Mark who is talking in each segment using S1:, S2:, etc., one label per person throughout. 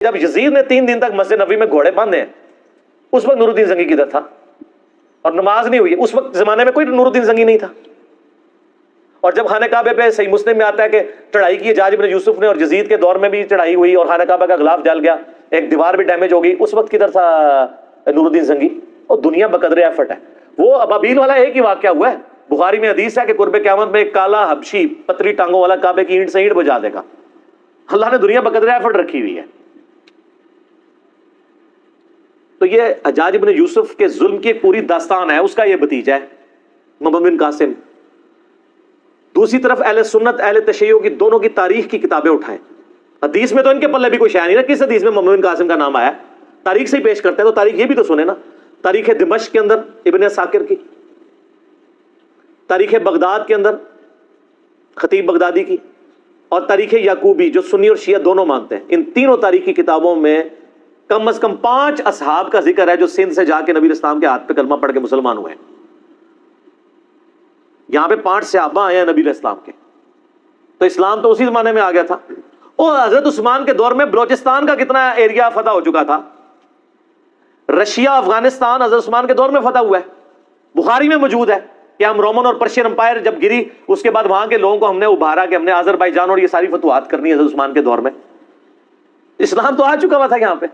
S1: جب یزید نے 3 دن تک مسجد نبوی میں گھوڑے باندھے ہیں، اس وقت نور الدین زنگی کدھر تھا؟ اور نماز نہیں ہوئی، اس وقت زمانے میں کوئی نور الدین زنگی نہیں تھا۔ اور جب خانہ کعبے پہ صحیح مسلم میں آتا ہے کہ چڑھائی کی حجاج بن یوسف نے، اور یزید کے دور میں بھی چڑھائی ہوئی اور خانہ کعبہ کا غلاف جل گیا، ایک دیوار بھی ڈیمیج ہو گئی، اس وقت کدھر تھا نور الدین زنگی؟ اور دنیا بقدر ایفٹ ہے۔ وہ ابابیل والا ایک ہی واقعہ ہوا ہے، بخاری میں حدیث ہے کہ قرب قیامت میں ایک کالا حبشی پتری ٹانگوں والا کعبے کی اینٹ سے اینٹ بجا دے گا۔ اللہ نے دنیا بقدر ایفٹ رکھی ہوئی ہے۔ تو یہ حجاج بن یوسف کے ظلم کی ایک پوری داستان ہے، اس کا یہ بھتیجا ہے محمد بن قاسم۔ دوسری طرف اہل سنت اہل تشیع کی دونوں کی تاریخ کی کتابیں اٹھائیں، حدیث میں تو ان کے پلے بھی کوئی شے نہیں نا، کس حدیث میں محمد بن قاسم کا نام آیا؟ تاریخ سے ہی پیش کرتے ہیں، تو تاریخ یہ بھی تو سنیں نا۔ تاریخ دمشق کے اندر ابن عساکر کی، تاریخ بغداد کے اندر خطیب بغدادی کی، اور تاریخ یعقوبی جو سنی اور شیعہ دونوں مانتے ہیں، ان تینوں تاریخی کتابوں میں کم از کم 5 اصحاب کا ذکر ہے جو سندھ سے جا کے نبی اسلام کے ہاتھ پہ کلمہ پڑھ کے مسلمان ہوئے ہیں۔ یہاں پہ 5 صحابہ آئے ہیں نبی علیہ السلام کے، تو اسلام تو اسی زمانے میں آ گیا تھا۔ اور حضرت عثمان کے دور میں بلوچستان کا کتنا ایریا فتح ہو چکا تھا، رشیا افغانستان حضرت عثمان کے دور میں فتح ہوا ہے۔ بخاری میں موجود ہے کہ ہم رومن اور پرشین امپائر جب گری، اس کے بعد وہاں کے لوگوں کو ہم نے ابھارا کہ ہم نے آذربائیجان اور یہ ساری فتوحات کرنی ہے حضرت عثمان کے دور میں۔ اسلام تو آ چکا ہوا تھا یہاں پہ،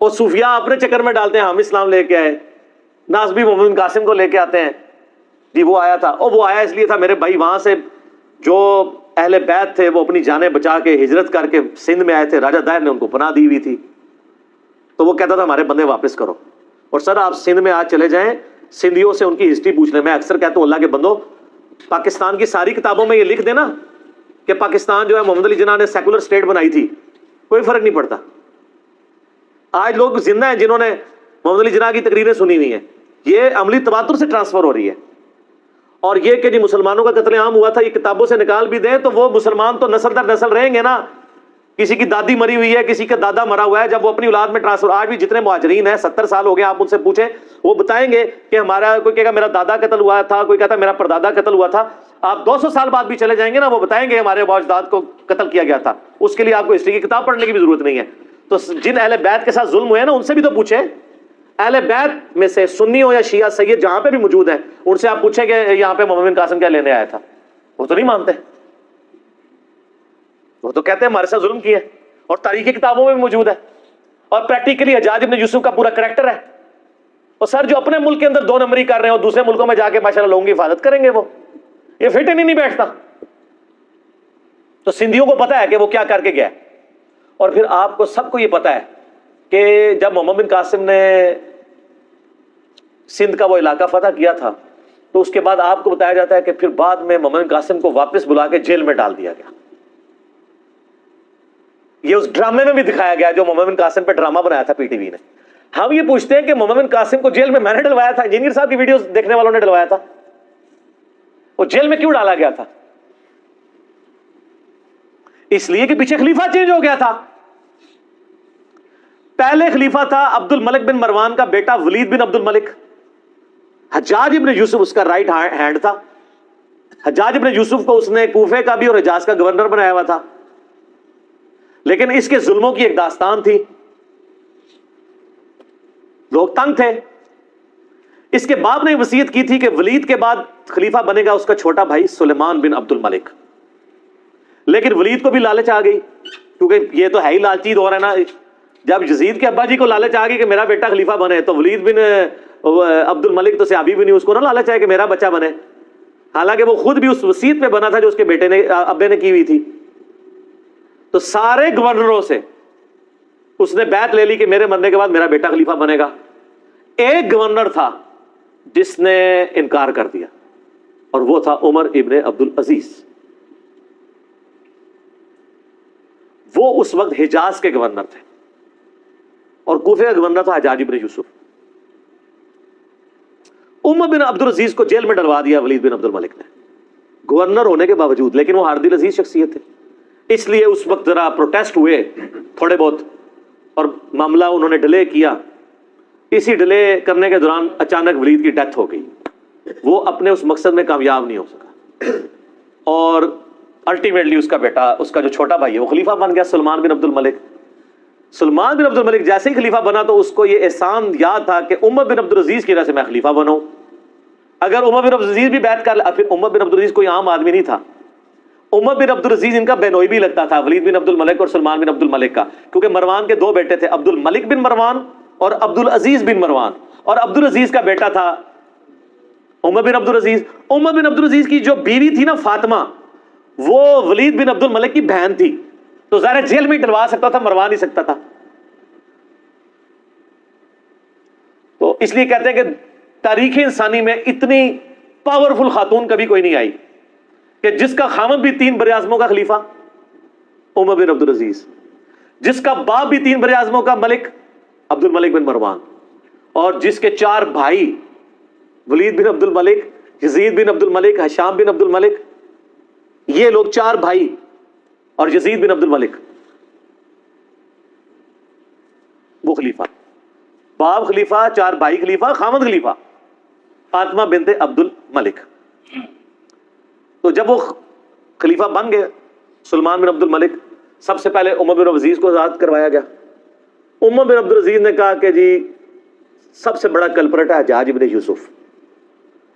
S1: اور صوفیاء اپنے چکر میں ڈالتے ہیں ہم اسلام لے کے آئے، ناصبی محمد بن قاسم کو لے کے آتے ہیں جی وہ آیا تھا، اور وہ آیا اس لیے تھا میرے بھائی وہاں سے جو اہل بیت تھے وہ اپنی جانیں بچا کے ہجرت کر کے سندھ میں آئے تھے، راجہ دائر نے ان کو پناہ دی ہوئی تھی، تو وہ کہتا تھا ہمارے بندے واپس کرو۔ اور سر آپ سندھ میں آج چلے جائیں، سندھیوں سے ان کی ہسٹری پوچھ لیں۔ میں اکثر کہتا ہوں اللہ کے بندو، پاکستان کی ساری کتابوں میں یہ لکھ دینا کہ پاکستان جو ہے محمد علی جناح نے سیکولر اسٹیٹ بنائی تھی، کوئی فرق نہیں پڑتا۔ آج لوگ زندہ ہیں جنہوں نے محمد علی جناح کی تقریریں سنی ہوئی ہیں، یہ عملی تواتر سے ٹرانسفر ہو رہی ہے۔ اور یہ کہ جی مسلمانوں کا قتل عام ہوا تھا، یہ کتابوں سے نکال بھی دیں تو وہ مسلمان تو نسل در نسل رہیں گے نا۔ کسی کی دادی مری ہوئی ہے، کسی کا دادا مرا ہوا ہے، جب وہ اپنی اولاد میں ٹرانسفر، آج بھی جتنے مہاجرین ہیں 70 سال ہو گئے، آپ ان سے پوچھیں وہ بتائیں گے کہ ہمارا، کوئی کہے گا میرا دادا قتل ہوا تھا، کوئی کہتا ہے میرا پردادا قتل ہوا تھا۔ آپ 200 سال بعد بھی چلے جائیں گے نا، وہ بتائیں گے ہمارے اجداد کو قتل کیا گیا تھا۔ اس کے لیے آپ کو ہسٹری کی کتاب پڑھنے کی بھی ضرورت نہیں ہے۔ تو جن اہل بیت کے ساتھ ظلم ہوئے ہیں نا، ان سے بھی تو پوچھیں۔ اہل بیت میں سے سنی ہو یا شیعہ سید جہاں پہ بھی موجود ہیں، ان سے آپ پوچھیں کہ یہاں پہ محمد بن قاسم کیا لینے آیا تھا، وہ تو نہیں مانتے، وہ تو کہتے ہیں ہمارے ساتھ ظلم کیا ہے، اور تاریخی کتابوں میں بھی موجود ہے۔ اور پریکٹیکلی حجاج بن یوسف کا پورا کریکٹر ہے۔ اور سر جو اپنے ملک کے اندر 2 نمبری کر رہے ہیں اور دوسرے ملکوں میں جا کے ماشاءاللہ لوگوں کی حفاظت کریں گے، وہ یہ فٹ ہی نہیں بیٹھتا۔ تو سندھیوں کو پتا ہے کہ وہ کیا کر کے گیا ہے۔ اور پھر آپ کو سب کو یہ پتا ہے کہ جب محمد بن قاسم نے سندھ کا وہ علاقہ فتح کیا تھا، تو اس کے بعد آپ کو بتایا جاتا ہے کہ پھر بعد میں محمد بن قاسم کو واپس بلا کے جیل میں ڈال دیا گیا۔ یہ اس ڈرامے میں بھی دکھایا گیا جو محمد بن قاسم پہ ڈرامہ بنایا تھا پی ٹی وی نے۔ ہم یہ پوچھتے ہیں کہ محمد بن قاسم کو جیل میں نے ڈلوایا تھا، انجینئر صاحب کی ویڈیوز دیکھنے والوں نے ڈلوایا تھا، وہ جیل میں کیوں ڈالا گیا تھا؟ اس لیے کہ پیچھے خلیفہ چینج ہو گیا تھا۔ پہلے خلیفہ تھا عبد الملک بن مروان کا بیٹا ولید بن عبد الملک۔ حجاج ابن یوسف اس کا رائٹ ہینڈ تھا۔ حجاج ابن یوسف کو اس نے کوفے کا بھی اور حجاز کا گورنر بنایا ہوا تھا، لیکن اس کے ظلموں کی ایک داستان تھی، لوگ تنگ تھے۔ اس کے باپ نے وصیت کی تھی کہ ولید کے بعد خلیفہ بنے گا اس کا چھوٹا بھائی سلیمان بن عبد الملک، لیکن ولید کو بھی لالچ آ گئی، کیونکہ یہ تو ہے ہی لالچی دور ہے نا۔ جب یزید کے ابا جی کو لالچ آ گئی کہ میرا بیٹا خلیفہ بنے، تو ولید بن عبد الملک تو صحابی بھی نہیں، اس کو نہ لالچ آئے کہ میرا بچہ بنے، حالانکہ وہ خود بھی اس وصیت پہ بنا تھا جو اس کے بیٹے نے ابے نے کی ہوئی تھی۔ تو سارے گورنروں سے اس نے بیعت لے لی کہ میرے مرنے کے بعد میرا بیٹا خلیفہ بنے گا۔ ایک گورنر تھا جس نے انکار کر دیا، اور وہ تھا عمر ابن عبد العزیز۔ وہ اس وقت حجاز کے گورنر تھے، اور کوفے کا گورنر تھا حجاج بن یوسف۔ عمر بن عبد العزیز کو جیل میں ڈلوا دیا ولید بن عبد الملک نے، گورنر ہونے کے باوجود، لیکن وہ ہارد العزیز شخصیت تھے، اس لیے اس وقت ذرا پروٹیسٹ ہوئے تھوڑے بہت، اور معاملہ انہوں نے ڈیلے کیا۔ اسی ڈیلے کرنے کے دوران اچانک ولید کی ڈیتھ ہو گئی، وہ اپنے اس مقصد میں کامیاب نہیں ہو سکا، اور الٹیمیٹلی اس کا بیٹا، اس کا جو چھوٹا بھائی ہے وہ خلیفہ بن گیا، سلمان بن عبد الملک۔ سلمان بن عبد الملک جیسے ہی خلیفہ بنا تو اس کو یہ احسان یاد تھا کہ عمر بن عبد العزیز کی وجہ سے میں خلیفہ بناؤں۔ اگر عمر بن عبد العزیز بھی بیعت کر لے، پھر عمر بن عبد العزیز کوئی عام آدمی نہیں تھا، عمر بن عبد العزیز ان کا بینوئی بھی لگتا تھا، ولید بن عبد الملک اور سلمان بن عبد الملک کا، کیونکہ مروان کے دو بیٹے تھے، عبد الملک بن مروان اور عبد العزیز بن مروان، اور عبد العزیز کا بیٹا تھا عمر بن عبد العزیز۔ عمر بن عبد العزیز کی جو بیوی تھی نا فاطمہ، وہ ولید بن عبد الملک کی بہن تھی، تو ظاہر جیل میں ڈلوا سکتا تھا، مروا نہیں سکتا تھا۔ تو اس لیے کہتے ہیں کہ تاریخ انسانی میں اتنی پاورفل خاتون کبھی کوئی نہیں آئی کہ جس کا خامد بھی 3 براعظموں کا خلیفہ عمر بن عبد العزیز، جس کا باپ بھی 3 براعظموں کا ملک عبد الملک بن مروان، اور جس کے 4 بھائی ولید بن عبد الملک، یزید بن عبد الملک، ہشام بن عبد الملک، یہ لوگ 4 بھائی، اور یزید بن عبد الملک وہ خلیفہ، باپ خلیفہ، 4 بھائی خلیفہ، خامد خلیفہ، فاطمہ بنت عبد الملک۔ تو جب وہ خلیفہ بن گئے سلمان بن عبد الملک، سب سے پہلے عمر بن عبد العزیز کو آزاد کروایا گیا۔ عمر بن عبد العزیز نے کہا کہ جی سب سے بڑا کلپرٹ ہے حجاج ابن یوسف،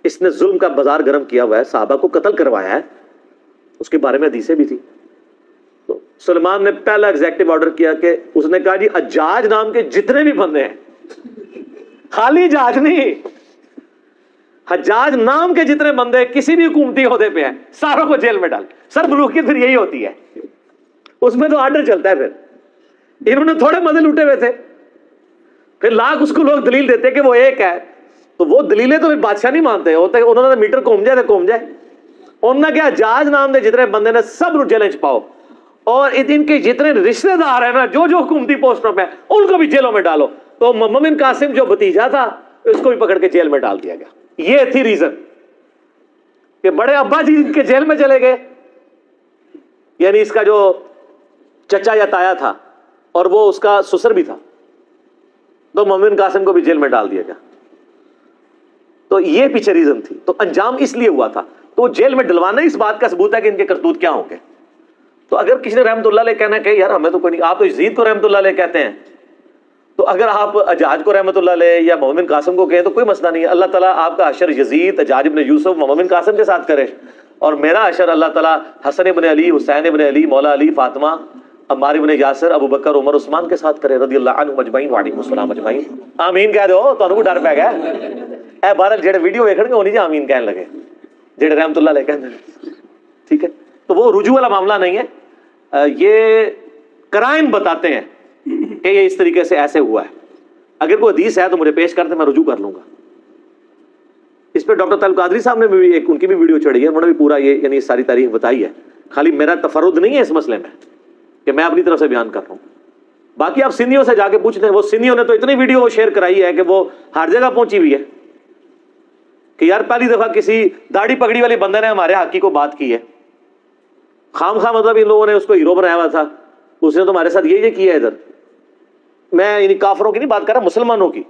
S1: اس نے ظلم کا بازار گرم کیا ہوا ہے، صحابہ کو قتل کروایا ہے، اس کے بارے میں حدیثیں بھی تھی۔ تو سلمان نے پہلا ایگزیکٹو آرڈر کیا کہ اس نے کہا جی حجاج نام کے جتنے بھی بندے ہیں، خالی حجاج نہیں، حجاج نام کے جتنے بندے کسی بھی حکومتی عہدے پہ ہیں ساروں کو جیل میں ڈال۔ سر ملوکیت پھر یہی ہوتی ہے، اس میں تو آرڈر چلتا ہے۔ پھر انہوں نے تھوڑے مزے لوٹے ہوئے تھے، پھر لاکھ اس کو لوگ دلیل دیتے کہ وہ ایک ہے، تو وہ دلیلیں تو پھر بادشاہ نہیں مانتے ہوتے، انہوں نے میٹر کوم جائے تو کوم جائے، انہوں نے کیا حجاج نام دے جتنے بندے نے سب نو جیلیں چھپاؤ، اور ان کے جتنے رشتہ دار ہیں نا جو حکومتی پوسٹوں پہ ان کو بھی جیلوں میں ڈالو۔ تو محمد بن قاسم جو بھتیجا تھا اس کو بھی پکڑ کے جیل میں ڈال دیا گیا۔ یہ تھی ریزن کہ بڑے ابا جی کے جیل میں چلے گئے، یعنی اس کا جو چچا یا تایا تھا اور وہ اس کا سسر بھی تھا، تو محمد بن قاسم کو بھی جیل میں ڈال دیا گیا۔ تو یہ پیچھے ریزن تھی، تو انجام اس لیے ہوا تھا۔ تو جیل میں ڈلوانا اس بات کا ثبوت ہے کہ ان کے کرتوت کیا ہوں گے۔ تو اگر کسی نے رحمت اللہ علیہ کہنا کہ یار ہمیں تو کوئی نہیں، آپ تو یزید کو رحمت اللہ علیہ کہتے ہیں، تو اگر آپ حجاج کو رحمت اللہ علیہ یا محمد بن قاسم کو کہیں تو کوئی مسئلہ نہیں ہے، اللہ تعالیٰ آپ کا حشر یزید، حجاج بن یوسف، محمد بن قاسم کے ساتھ کرے، اور میرا حشر اللہ تعالیٰ حسن بن علی، حسین بن علی، مولا علی، فاطمہ، عمار بن یاسر، ابو بکر، عمر، عثمان کے ساتھ کرے رضی اللہ عنہم اجمعین وعلیکم السلام اجمعین۔ آمین کہہ دو، تانوں کو ڈر پہ گیا اے بہرحال جڑے ویڈیو ویکھن گے انہی جی آمین کہنے لگے جڑے رحمت اللہ علیہ کہندے نے، ٹھیک ہے۔ تو وہ رجوع والا معاملہ نہیں ہے، یہ قرائن بتاتے ہیں کہ یہ اس طریقے سے ایسے ہوا ہے۔ اگر کوئی حدیث ہے تو مجھے پیش کرتے، میں رجوع کر لوں گا۔ اس پہ ڈاکٹر طالب قادری صاحب نے بھی ایک ان کی بھی ویڈیو چڑھی ہے، انہوں نے بھی پورا یہ یعنی ساری تاریخ بتائی ہے۔ خالی میرا تفرد نہیں ہے اس مسئلے میں کہ میں اپنی طرف سے بیان کر رہا ہوں، باقی آپ سندھیوں سے جا کے پوچھتے ہیں، وہ سندھیوں نے تو اتنی ویڈیو شیئر کرائی ہے کہ وہ ہر جگہ پہنچی ہوئی ہے کہ یار پہلی دفعہ کسی داڑھی پگڑی والے بندے نے ہمارے حقی کو بات کی ہے، خام خواہ مطلب ان لوگوں نے اس کو ہیرو بنایا ہوا تھا، اس نے تو ہمارے ساتھ یہ کیا ہے۔ ادھر میں یعنی کافروں کی نہیں بات کر رہا، مسلمانوں کی،